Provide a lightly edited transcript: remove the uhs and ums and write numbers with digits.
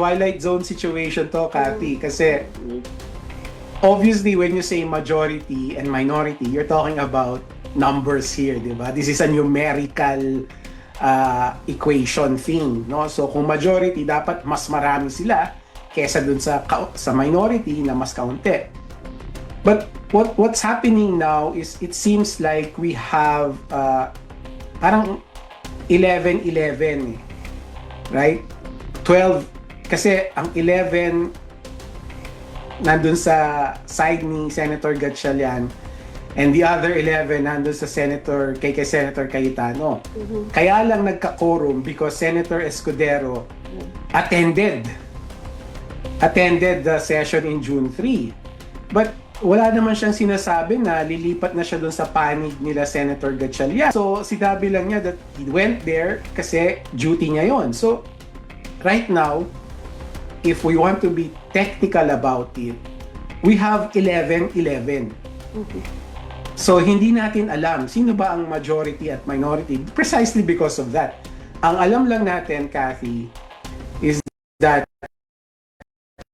Twilight Zone situation to, Kathy. Kasi, obviously, when you say majority and minority, you're talking about numbers here, di ba? This is a numerical equation thing, no? So, kung majority, dapat mas marami sila kesa dun sa minority na mas kaunti. But what's happening now is it seems like we have parang 11-11, right? 12, kasi ang 11 nandun sa side ni Senator Gatchalian and the other 11 nandun sa kay Senator Cayetano. Kaya lang nagka-quorum because Senator Escudero attended the session in June 3. But wala naman siyang sinasabi na lilipat na siya doon sa panig nila Senator Gatchalian. So, sinabi lang niya that he went there kasi duty niya yon. So, right now, if we want to be technical about it, we have 11-11. So, hindi natin alam sino ba ang majority at minority precisely because of that. Ang alam lang natin, Kathy, is that